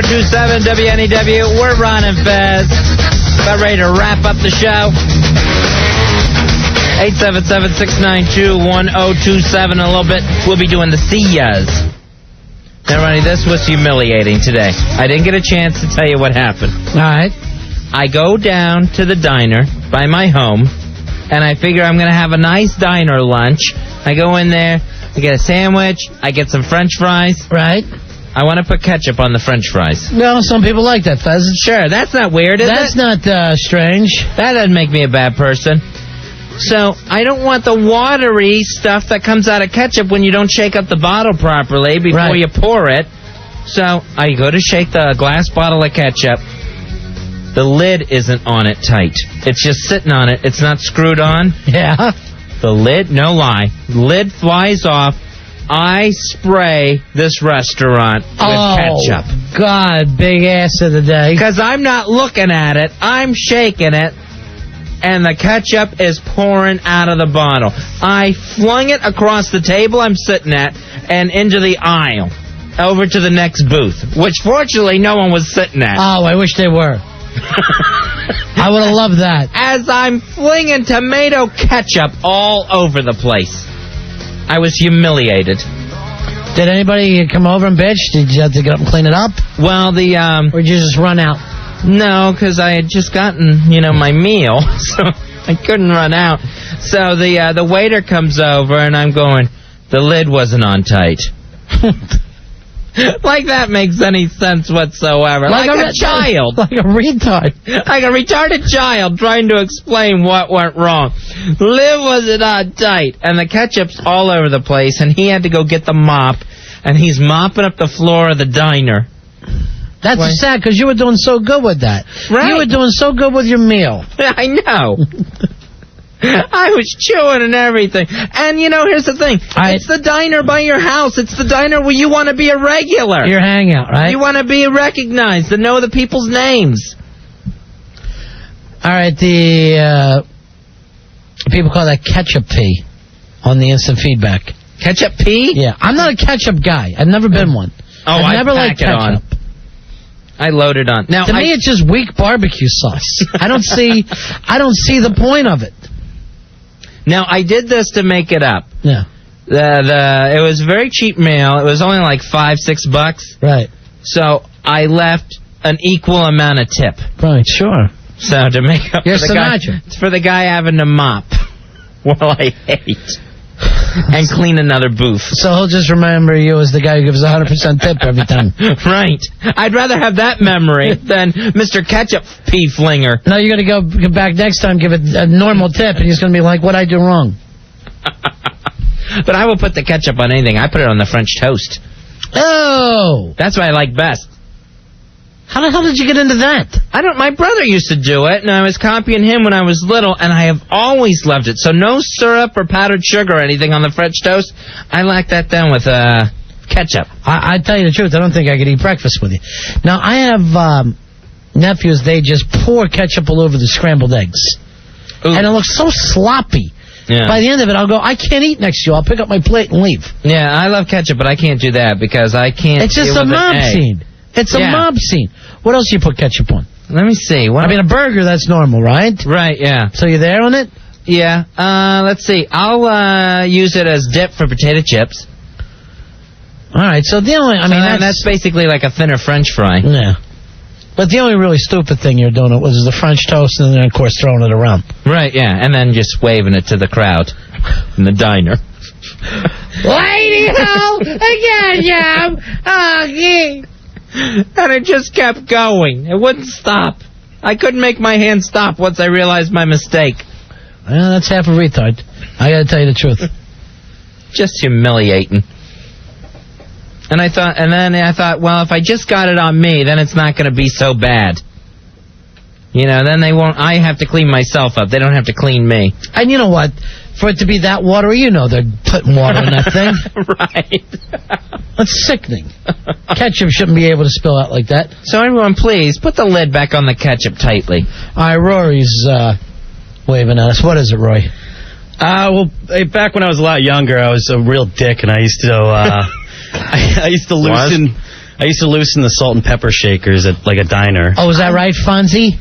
1027 WNEW. We're Ron and Fez. About ready to wrap up the show. 877-692-1027. In a little bit, we'll be doing the see-yas. Now, Ronnie, this was humiliating today. I didn't get a chance to tell you what happened. All right. I go down to the diner by my home, and I figure I'm going to have a nice diner lunch. I go in there, I get a sandwich, I get some French fries. Right. I want to put ketchup on the French fries. Well, some people like that, Fez. Sure, that's not weird, is it? That's not strange. That doesn't make me a bad person. So, I don't want the watery stuff that comes out of ketchup when you don't shake up the bottle properly before you pour it. So, I go to shake the glass bottle of ketchup. The lid isn't on it tight. It's just sitting on it. It's not screwed on. Yeah. The lid, no lie, lid flies off. I spray this restaurant with ketchup. God, big ass of the day. Because I'm not looking at it. I'm shaking it. And the ketchup is pouring out of the bottle. I flung it across the table I'm sitting at and into the aisle. Over to the next booth. Which, fortunately, no one was sitting at. Oh, I wish they were. I would have loved that. As I'm flinging tomato ketchup all over the place. I was humiliated. Did anybody come over and bitch? Did you have to get up and clean it up? Well, the or did you just run out? No, because I had just gotten, my meal, so I couldn't run out. So the waiter comes over, and I'm going, the lid wasn't on tight. Like that makes any sense whatsoever. Like a child. Like a retard. Like a retarded child trying to explain what went wrong. Lid wasn't on tight, and the ketchup's all over the place, and he had to go get the mop, and he's mopping up the floor of the diner. That's sad, because you were doing so good with that. Right. You were doing so good with your meal. I know. I was chewing and everything. And, here's the thing. It's the diner by your house. It's the diner where you want to be a regular. Your hangout, right? You want to be recognized and know the people's names. All right, the people call that ketchup pea on the instant feedback. Ketchup pea? Yeah. I'm not a ketchup guy. I've never been one. I've never liked ketchup. I load it on. Now, to me, it's just weak barbecue sauce. I don't see the point of it. Now, I did this to make it up. Yeah. It was a very cheap meal. It was only like $5-6. Right. So I left an equal amount of tip. Right. Sure. So to make up for the guy having to mop. Well, I hate. And clean another booth. So he'll just remember you as the guy who gives 100% tip every time. Right. I'd rather have that memory than Mr. Ketchup Pea Flinger. No, you're going to go back next time, give it a normal tip, and he's going to be like, what'd I do wrong? But I will put the ketchup on anything. I put it on the French toast. Oh! That's what I like best. How the hell did you get into that? My brother used to do it, and I was copying him when I was little, and I have always loved it. So no syrup or powdered sugar or anything on the French toast. I like that done with ketchup. I tell you the truth, I don't think I could eat breakfast with you. Now, I have nephews, they just pour ketchup all over the scrambled eggs. Ooh. And it looks so sloppy. Yeah. By the end of it, I'll go, I can't eat next to you. I'll pick up my plate and leave. Yeah, I love ketchup, but I can't do that because I can't. It's just a mob scene. It's a mob scene. What else do you put ketchup on? Let me see. A burger, that's normal, right? Right, yeah. So you're there on it? Yeah. Let's see. I'll use it as dip for potato chips. All right, so the only... that's basically like a thinner French fry. Yeah. But the only really stupid thing you're doing was the French toast and then, of course, throwing it around. Right, yeah. And then just waving it to the crowd in the diner. Lady-ho! Again, Jam! Oh, yeah. And it just kept going. It wouldn't stop. I couldn't make my hand stop once I realized my mistake. Well, that's half a retard. I gotta tell you the truth. Just humiliating. And then I thought, well, if I just got it on me, then it's not going to be so bad. Then they won't. I have to clean myself up. They don't have to clean me. And you know what? For it to be that watery, they're putting water in that thing. Right. That's sickening. Ketchup shouldn't be able to spill out like that. So everyone, please, put the lid back on the ketchup tightly. All right, Rory's waving at us. What is it, Roy? Back when I was a lot younger, I was a real dick, and I used to I used to loosen I used to loosen the salt and pepper shakers at like a diner. Oh, is that right, Fonzie?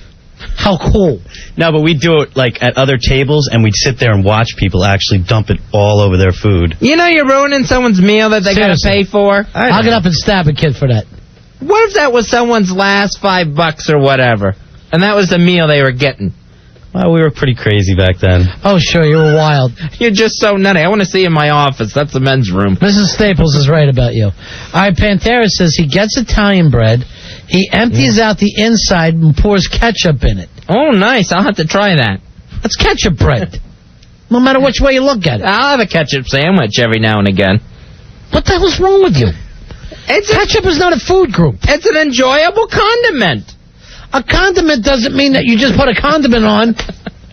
How cool. No, but we'd do it like at other tables, and we'd sit there and watch people actually dump it all over their food. You know you're ruining someone's meal that they got to pay for? I'll get up and stab a kid for that. What if that was someone's last $5 or whatever, and that was the meal they were getting? Well, we were pretty crazy back then. Oh, sure, you were wild. You're just so nutty. I want to see you in my office. That's the men's room. Mrs. Staples is right about you. All right, Pantera says he gets Italian bread, he empties out the inside and pours ketchup in it. Oh, nice. I'll have to try that. That's ketchup bread. No matter which way you look at it. I'll have a ketchup sandwich every now and again. What the hell's wrong with you? Ketchup is not a food group. It's an enjoyable condiment. A condiment doesn't mean that you just put a condiment on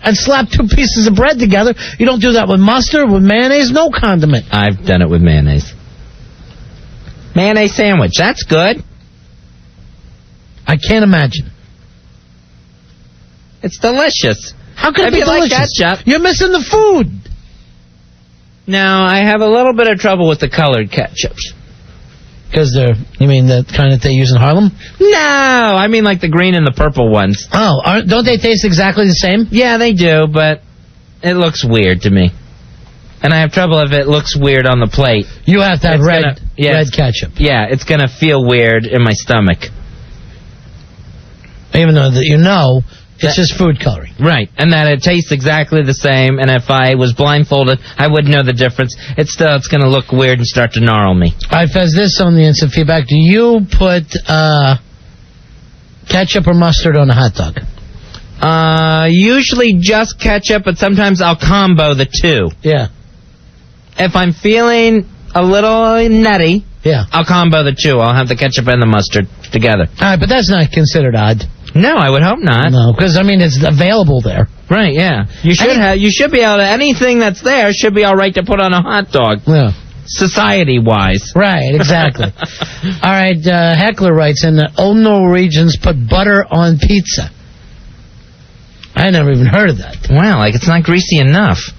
and slap two pieces of bread together. You don't do that with mustard, with mayonnaise, no condiment. I've done it with mayonnaise. Mayonnaise sandwich. That's good. I can't imagine. It's delicious. How can it be delicious? Like ketchup, you're missing the food. No, I have a little bit of trouble with the colored ketchups. Because you mean the kind that they use in Harlem? No, I mean like the green and the purple ones. Oh, don't they taste exactly the same? Yeah, they do, but it looks weird to me. And I have trouble if it looks weird on the plate. You have to have red ketchup. Yeah, it's going to feel weird in my stomach. Even though it's just food coloring. Right, and that it tastes exactly the same, and if I was blindfolded, I wouldn't know the difference. It's going to look weird and start to gnarl me. All right, Fez, this on the instant feedback. Do you put ketchup or mustard on a hot dog? Usually just ketchup, but sometimes I'll combo the two. Yeah. If I'm feeling a little nutty, I'll combo the two. I'll have the ketchup and the mustard together. All right, but that's not considered odd. No, I would hope not. No, because, it's available there. Right, yeah. You should be able to, anything that's there should be all right to put on a hot dog. Yeah. Society-wise. Right, exactly. All right, Heckler writes in that old Norwegians put butter on pizza. I never even heard of that. Wow, like it's not greasy enough.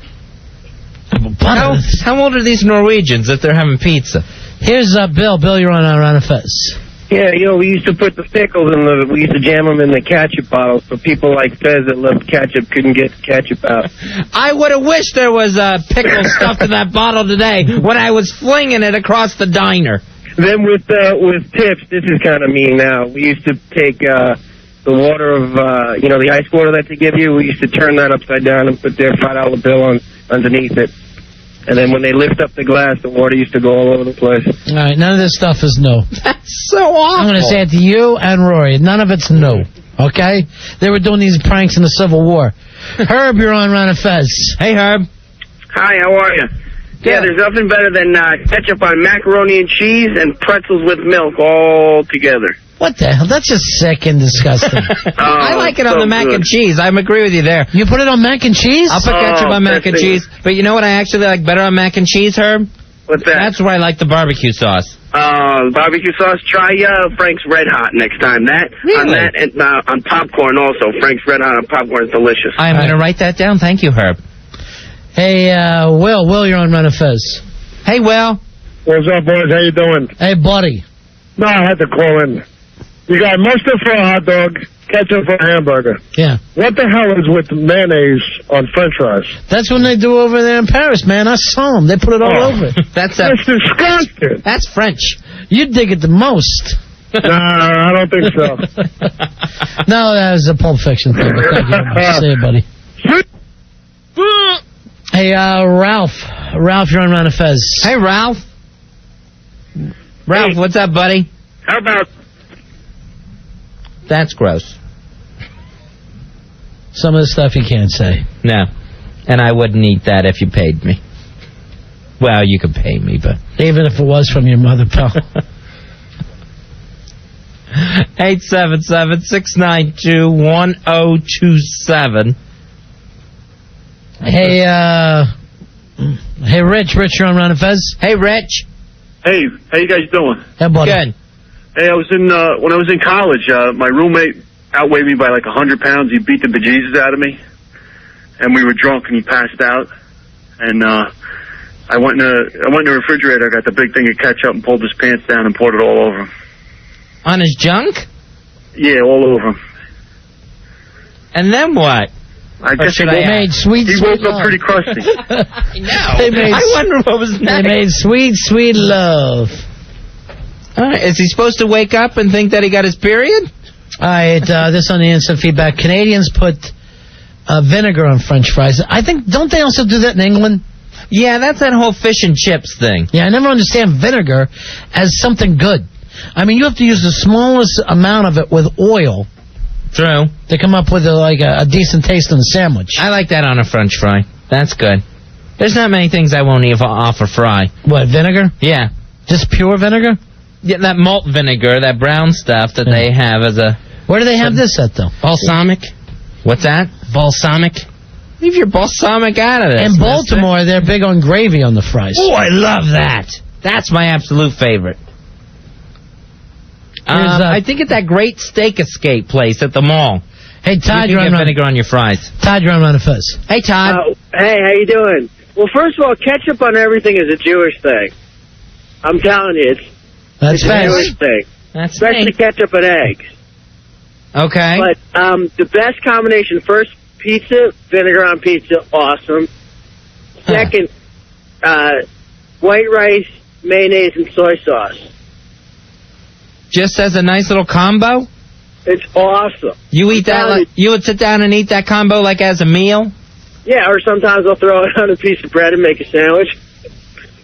Butter. How old are these Norwegians if they're having pizza? Here's Bill. Bill, you're on a Fez. Yeah, we used to put the pickles we used to jam them in the ketchup bottles so people like Fez that loved ketchup couldn't get the ketchup out. I would have wished there was pickle stuffed in that bottle today when I was flinging it across the diner. Then with tips, this is kind of mean now. We used to take the water of, the ice water that they give you, we used to turn that upside down and put their $5 bill underneath it. And then when they lift up the glass, the water used to go all over the place. All right, none of this stuff is new. That's so awful. I'm going to say it to you and Rory. None of it's new, okay? They were doing these pranks in the Civil War. Herb, you're on Ron and Fez. Hey, Herb. Hi, how are you? Yeah, there's nothing better than ketchup on macaroni and cheese and pretzels with milk all together. What the hell? That's just sick and disgusting. I like it on the mac and cheese. I agree with you there. You put it on mac and cheese? I'll put ketchup on mac and cheese. But you know what I actually like better on mac and cheese, Herb? What's that? That's where I like the barbecue sauce. Barbecue sauce? Try Frank's Red Hot next time. Really? On that and on popcorn also. Frank's Red Hot on popcorn is delicious. I'm going to write that down. Thank you, Herb. Hey, Will. Will, you're on Ron and Fez. Hey, Will. What's up, boys? How you doing? Hey, buddy. No, I had to call in. You got mustard for a hot dog, ketchup for a hamburger. Yeah. What the hell is with mayonnaise on French fries? That's what they do over there in Paris, man. I saw them. They put it all over it. That's disgusting. That's French. You dig it the most. No, I don't think so. No, that was a Pulp Fiction thing. But thank you very much. See you, buddy. Hey, Ralph. Ralph, you're on Ron and Fez. Hey, Ralph. Ralph, what's up, buddy? How about... That's gross. Some of the stuff you can't say. No. And I wouldn't eat that if you paid me. Well, you could pay me, but... Even if it was from your mother, pal. 877-692-1027. Hey, Rich. Rich, you're on Ron and Fez. Hey, Rich. Hey, how you guys doing? Hey, buddy. Good. Hey, when I was in college, my roommate outweighed me by like 100 pounds. He beat the bejesus out of me. And we were drunk and he passed out. And I went in the refrigerator, got the big thing of ketchup and pulled his pants down and poured it all over him. On his junk? Yeah, all over him. And then what? I guess They made sweet, he sweet woke up love. pretty crusty. I wonder what was next. They made sweet, sweet love. All right, is he supposed to wake up and think that he got his period? All right, this on the instant feedback. Canadians put vinegar on French fries. I think, don't they also do that in England? Yeah, that's that whole fish and chips thing. Yeah, I never understand vinegar as something good. I mean, you have to use the smallest amount of it with oil. True. To come up with a decent taste in the sandwich. I like that on a French fry. That's good. There's not many things I won't eat off a fry. What, vinegar? Yeah. Just pure vinegar? Yeah, that malt vinegar, that brown stuff that they have as a... Where do they have this at, though? Balsamic. What's that? Balsamic. Leave your balsamic out of this. In Baltimore, they're big on gravy on the fries. Oh, I love that. That's my absolute favorite. I think it's that great Steak Escape place at the mall. Hey, Todd, you can get vinegar on your fries. Todd, you're on Run of Fez. Hey, Todd. Hey, how you doing? Well, first of all, ketchup on everything is a Jewish thing. I'm telling you, That's it's a Fez. Jewish thing. That's Especially me. ketchup and eggs. Okay. But the best combination, first, pizza, vinegar on pizza, awesome. Second, white rice, mayonnaise, and soy sauce. Just as a nice little combo? It's awesome. You eat that? You would sit down and eat that combo like as a meal? Yeah, or sometimes I'll throw it on a piece of bread and make a sandwich.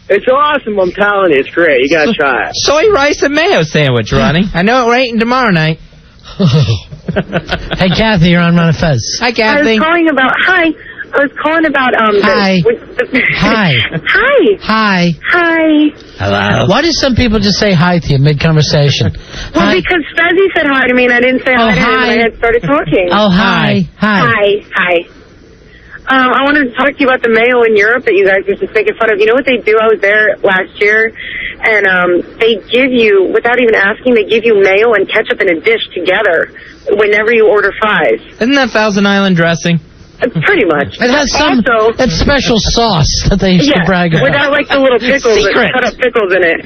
It's awesome, I'm telling you. It's great. You got to try it. Soy rice and mayo sandwich, Ronnie. I know we're eating tomorrow night. Hey, Kathy, you're on Run of Fez. Hi, Kathy. I was calling about Hi. Hi. Hi. Hi. Hi. Hi. Hello. Why do some people just say hi to you mid-conversation? Well, Hi. because Fezzy said hi to me and I didn't say hi to him hi. when I had started talking. Oh, hi. Hi. Hi. I wanted to talk to you about the mayo in Europe that you guys were just making fun of. You know what they do? I was there last year, and they give you, without even asking, they give you mayo and ketchup in a dish together whenever you order fries. Isn't that Thousand Island dressing? Pretty much. It has some that special sauce that they used to brag about. Without like the little pickles, Secret. cut up pickles in it.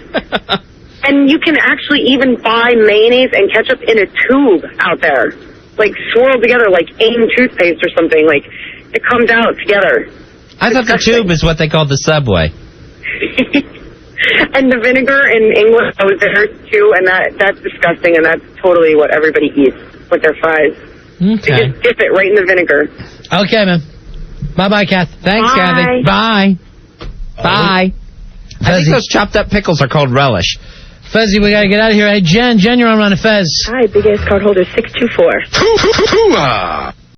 And you can actually even buy mayonnaise and ketchup in a tube out there, like swirled together like AIM toothpaste or something. Like it comes out together. I thought the tube is what they called the Subway. And the vinegar in England, I was there too, and that's disgusting, and that's totally what everybody eats with their fries. Okay. They just dip it right in the vinegar. Okay, man. Bye-bye, Kath. Thanks, Bye. Kathy. Bye. Bye. I think those chopped up pickles are called relish. Fezzy, we got to get out of here. Hey, Jen, you're on Run of Fez. Hi, big ass card holder 624.